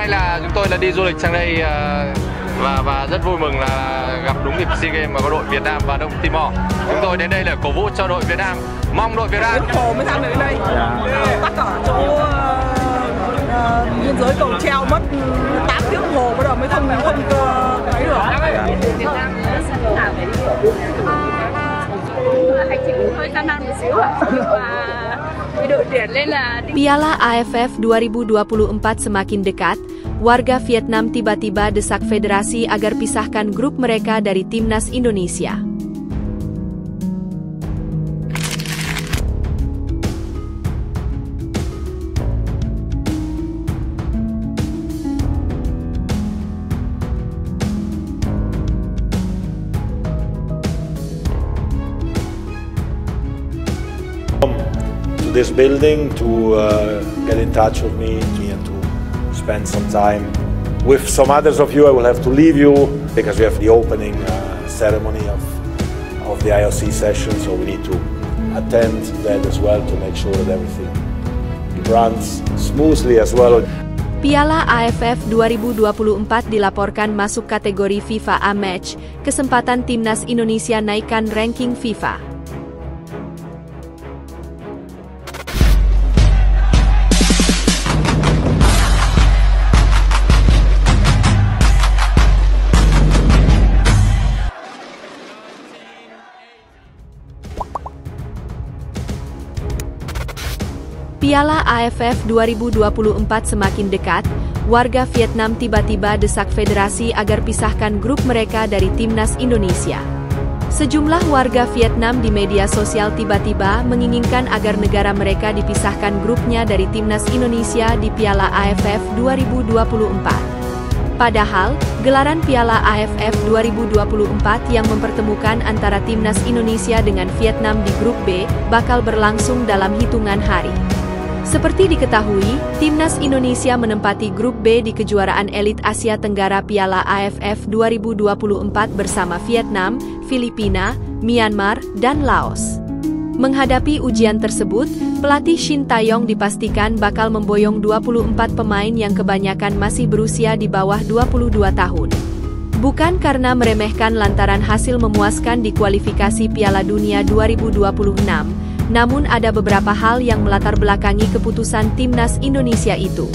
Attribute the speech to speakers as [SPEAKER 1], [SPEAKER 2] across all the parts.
[SPEAKER 1] nay là chúng tôi là đi du lịch sang đây và rất vui mừng là gặp đúng dịp SEA Games mà có đội Việt Nam và Đông Timor. Chúng tôi đến đây là cổ vũ cho đội Việt Nam, mong đội Việt Nam.
[SPEAKER 2] Hồ mới sang đến đây, tắc ở chỗ biên giới cầu treo mất 8 tiếng đồng hồ bắt đầu mới thông ấy được.
[SPEAKER 3] Việt Nam sẽ lúc nào đấy hành trình hơi gian nan một xíu và đội tuyển lên là
[SPEAKER 4] Piala AFF 2024 semakin dekat. Warga Vietnam tiba-tiba desak federasi agar pisahkan grup mereka dari timnas Indonesia.
[SPEAKER 5] To this building to get in touch with me and to spend some time with some others of you. I will have to leave you because we have the opening ceremony of the IOC session, so we need to attend that as well to make sure that everything runs smoothly as well.
[SPEAKER 4] Piala AFF 2024 dilaporkan masuk kategori FIFA A-Match, kesempatan timnas Indonesia naikkan ranking FIFA. Piala AFF 2024 semakin dekat, warga Vietnam tiba-tiba desak federasi agar pisahkan grup mereka dari timnas Indonesia. Sejumlah warga Vietnam di media sosial tiba-tiba menginginkan agar negara mereka dipisahkan grupnya dari timnas Indonesia di Piala AFF 2024. Padahal, gelaran Piala AFF 2024 yang mempertemukan antara timnas Indonesia dengan Vietnam di grup B bakal berlangsung dalam hitungan hari. Seperti diketahui, timnas Indonesia menempati grup B di kejuaraan elit Asia Tenggara Piala AFF 2024 bersama Vietnam, Filipina, Myanmar, dan Laos. Menghadapi ujian tersebut, pelatih Shin Tae-yong dipastikan bakal memboyong 24 pemain yang kebanyakan masih berusia di bawah 22 tahun. Bukan karena meremehkan lantaran hasil memuaskan di kualifikasi Piala Dunia 2026, namun ada beberapa hal yang melatar belakangi keputusan timnas Indonesia itu.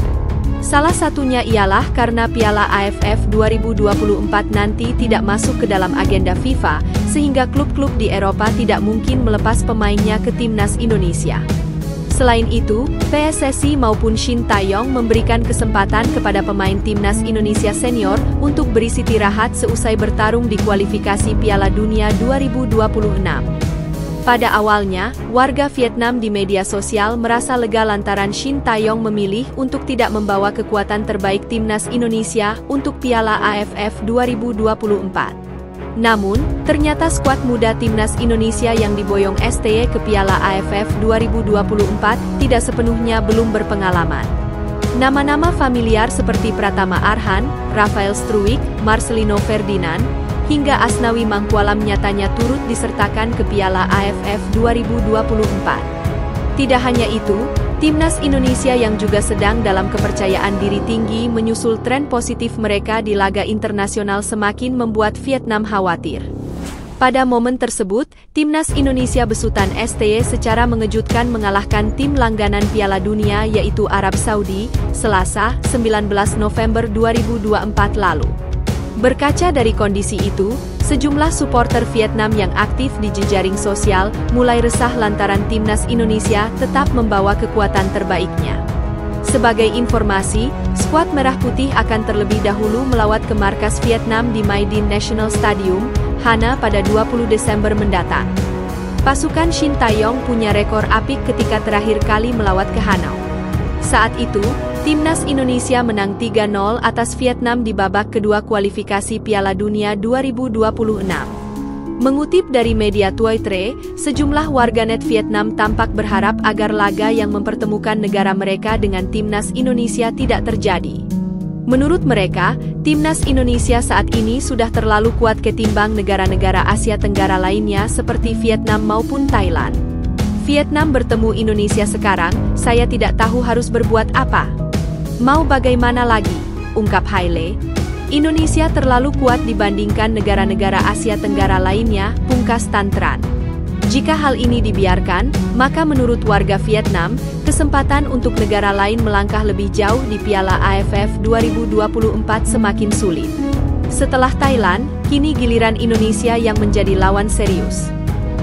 [SPEAKER 4] Salah satunya ialah karena Piala AFF 2024 nanti tidak masuk ke dalam agenda FIFA, sehingga klub-klub di Eropa tidak mungkin melepas pemainnya ke timnas Indonesia. Selain itu, PSSI maupun Shin Tae-yong memberikan kesempatan kepada pemain timnas Indonesia senior untuk beristirahat seusai bertarung di kualifikasi Piala Dunia 2026. Pada awalnya, warga Vietnam di media sosial merasa lega lantaran Shin Tae-yong memilih untuk tidak membawa kekuatan terbaik timnas Indonesia untuk Piala AFF 2024. Namun, ternyata skuad muda timnas Indonesia yang diboyong STY ke Piala AFF 2024 tidak sepenuhnya belum berpengalaman. Nama-nama familiar seperti Pratama Arhan, Rafael Struwijk, Marcelino Ferdinand, hingga Asnawi Mangkualam nyatanya turut disertakan ke Piala AFF 2024. Tidak hanya itu, timnas Indonesia yang juga sedang dalam kepercayaan diri tinggi menyusul tren positif mereka di laga internasional semakin membuat Vietnam khawatir. Pada momen tersebut, timnas Indonesia besutan STY secara mengejutkan mengalahkan tim langganan Piala Dunia yaitu Arab Saudi, Selasa, 19 November 2024 lalu. Berkaca dari kondisi itu, sejumlah supporter Vietnam yang aktif di jejaring sosial mulai resah lantaran timnas Indonesia tetap membawa kekuatan terbaiknya. Sebagai informasi, skuad Merah Putih akan terlebih dahulu melawat ke markas Vietnam di My Dinh National Stadium, Hana pada 20 Desember mendatang. Pasukan Shin Tae-yong punya rekor apik ketika terakhir kali melawat ke Hanau. Saat itu, timnas Indonesia menang 3-0 atas Vietnam di babak kedua kualifikasi Piala Dunia 2026. Mengutip dari media Toi Tre, sejumlah warganet Vietnam tampak berharap agar laga yang mempertemukan negara mereka dengan timnas Indonesia tidak terjadi. Menurut mereka, timnas Indonesia saat ini sudah terlalu kuat ketimbang negara-negara Asia Tenggara lainnya seperti Vietnam maupun Thailand. Vietnam bertemu Indonesia sekarang, saya tidak tahu harus berbuat apa. Mau bagaimana lagi? ungkap Haile. Indonesia terlalu kuat dibandingkan negara-negara Asia Tenggara lainnya, pungkas Tan Tran. Jika hal ini dibiarkan, maka menurut warga Vietnam, kesempatan untuk negara lain melangkah lebih jauh di Piala AFF 2024 semakin sulit. Setelah Thailand, kini giliran Indonesia yang menjadi lawan serius.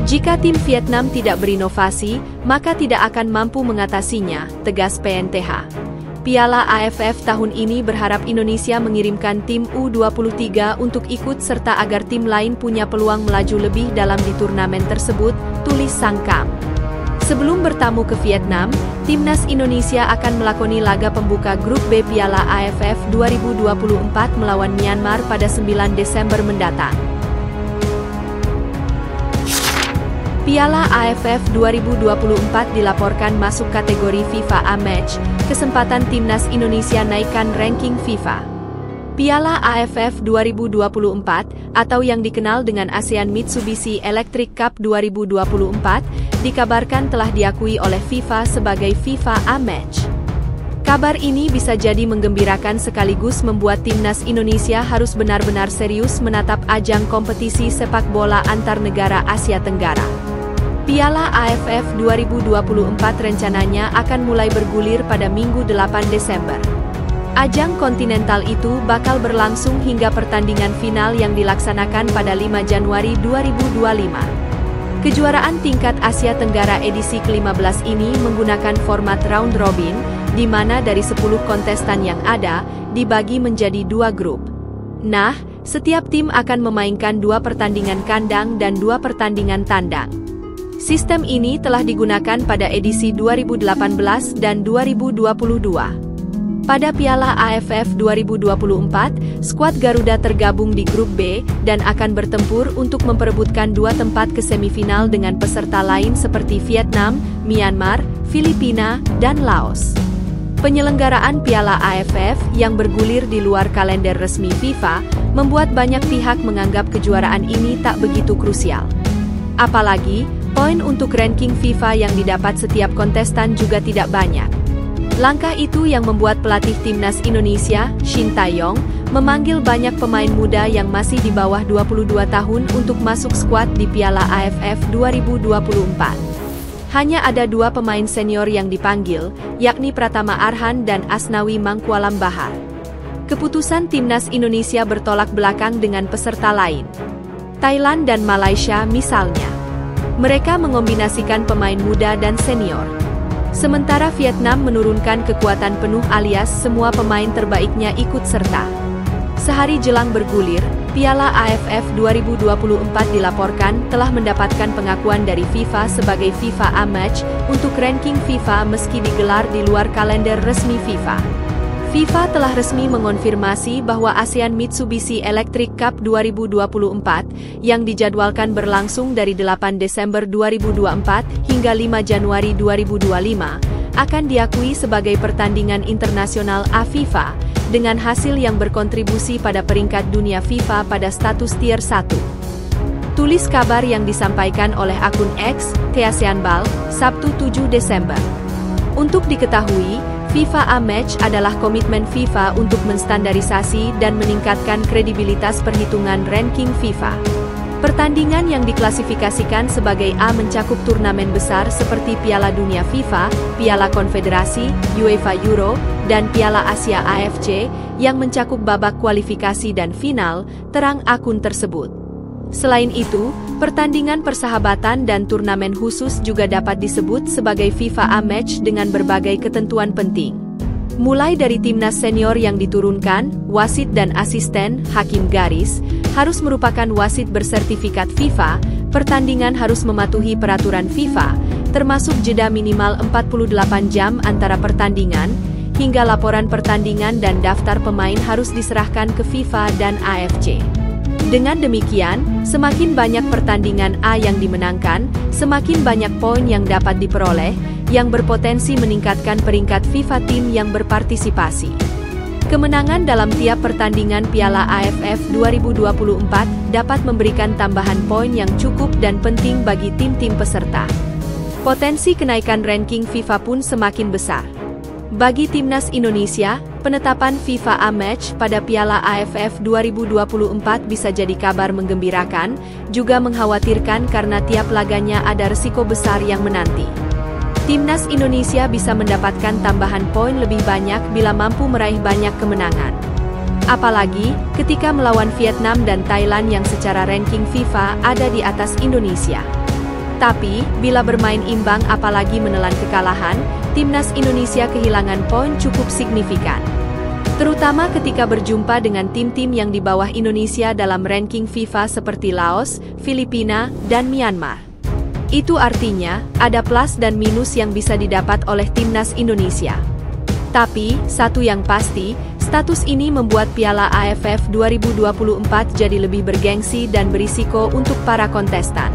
[SPEAKER 4] Jika tim Vietnam tidak berinovasi, maka tidak akan mampu mengatasinya, tegas PNTH. Piala AFF tahun ini berharap Indonesia mengirimkan tim U23 untuk ikut serta agar tim lain punya peluang melaju lebih dalam di turnamen tersebut, tulis Sang Kam. Sebelum bertamu ke Vietnam, timnas Indonesia akan melakoni laga pembuka grup B Piala AFF 2024 melawan Myanmar pada 9 Desember mendatang. Piala AFF 2024 dilaporkan masuk kategori FIFA A-Match, kesempatan timnas Indonesia naikkan ranking FIFA. Piala AFF 2024, atau yang dikenal dengan ASEAN Mitsubishi Electric Cup 2024, dikabarkan telah diakui oleh FIFA sebagai FIFA A-Match. Kabar ini bisa jadi menggembirakan sekaligus membuat timnas Indonesia harus benar-benar serius menatap ajang kompetisi sepak bola antar negara Asia Tenggara. Piala AFF 2024 rencananya akan mulai bergulir pada Minggu 8 Desember. Ajang kontinental itu bakal berlangsung hingga pertandingan final yang dilaksanakan pada 5 Januari 2025. Kejuaraan tingkat Asia Tenggara edisi ke-15 ini menggunakan format round robin, di mana dari 10 kontestan yang ada, dibagi menjadi 2 grup. Nah, setiap tim akan memainkan 2 pertandingan kandang dan 2 pertandingan tandang. Sistem ini telah digunakan pada edisi 2018 dan 2022. Pada Piala AFF 2024, skuad Garuda tergabung di grup B dan akan bertempur untuk memperebutkan 2 tempat ke semifinal dengan peserta lain seperti Vietnam, Myanmar, Filipina, dan Laos. Penyelenggaraan Piala AFF yang bergulir di luar kalender resmi FIFA membuat banyak pihak menganggap kejuaraan ini tak begitu krusial. Apalagi, poin untuk ranking FIFA yang didapat setiap kontestan juga tidak banyak. Langkah itu yang membuat pelatih timnas Indonesia, Shin Tae-yong, memanggil banyak pemain muda yang masih di bawah 22 tahun untuk masuk skuad di Piala AFF 2024. Hanya ada 2 pemain senior yang dipanggil, yakni Pratama Arhan dan Asnawi Mangkualam Bahar. Keputusan timnas Indonesia bertolak belakang dengan peserta lain. Thailand dan Malaysia misalnya. Mereka mengombinasikan pemain muda dan senior. Sementara Vietnam menurunkan kekuatan penuh alias semua pemain terbaiknya ikut serta. Sehari jelang bergulir, Piala AFF 2024 dilaporkan telah mendapatkan pengakuan dari FIFA sebagai FIFA A-Match untuk ranking FIFA meski digelar di luar kalender resmi FIFA. FIFA telah resmi mengonfirmasi bahwa ASEAN Mitsubishi Electric Cup 2024, yang dijadwalkan berlangsung dari 8 Desember 2024 hingga 5 Januari 2025, akan diakui sebagai pertandingan internasional A-FIFA, dengan hasil yang berkontribusi pada peringkat dunia FIFA pada status tier 1. Tulis kabar yang disampaikan oleh akun X, @ASEANBAL, Sabtu 7 Desember. Untuk diketahui, FIFA A-Match adalah komitmen FIFA untuk menstandarisasi dan meningkatkan kredibilitas perhitungan ranking FIFA. Pertandingan yang diklasifikasikan sebagai A mencakup turnamen besar seperti Piala Dunia FIFA, Piala Konfederasi, UEFA Euro, dan Piala Asia AFC, yang mencakup babak kualifikasi dan final, terang akun tersebut. Selain itu, pertandingan persahabatan dan turnamen khusus juga dapat disebut sebagai FIFA A-Match dengan berbagai ketentuan penting. Mulai dari timnas senior yang diturunkan, wasit dan asisten, hakim garis, harus merupakan wasit bersertifikat FIFA, pertandingan harus mematuhi peraturan FIFA, termasuk jeda minimal 48 jam antara pertandingan, hingga laporan pertandingan dan daftar pemain harus diserahkan ke FIFA dan AFC. Dengan demikian, semakin banyak pertandingan A yang dimenangkan, semakin banyak poin yang dapat diperoleh, yang berpotensi meningkatkan peringkat FIFA tim yang berpartisipasi. Kemenangan dalam tiap pertandingan Piala AFF 2024 dapat memberikan tambahan poin yang cukup dan penting bagi tim-tim peserta. Potensi kenaikan ranking FIFA pun semakin besar. Bagi timnas Indonesia, penetapan FIFA A-Match pada Piala AFF 2024 bisa jadi kabar menggembirakan, juga mengkhawatirkan karena tiap laganya ada resiko besar yang menanti. Timnas Indonesia bisa mendapatkan tambahan poin lebih banyak bila mampu meraih banyak kemenangan. Apalagi, ketika melawan Vietnam dan Thailand yang secara ranking FIFA ada di atas Indonesia. Tapi, bila bermain imbang apalagi menelan kekalahan, Timnas Indonesia kehilangan poin cukup signifikan. Terutama ketika berjumpa dengan tim-tim yang di bawah Indonesia dalam ranking FIFA seperti Laos, Filipina, dan Myanmar. Itu artinya, ada plus dan minus yang bisa didapat oleh Timnas Indonesia. Tapi, satu yang pasti, status ini membuat Piala AFF 2024 jadi lebih bergengsi dan berisiko untuk para kontestan.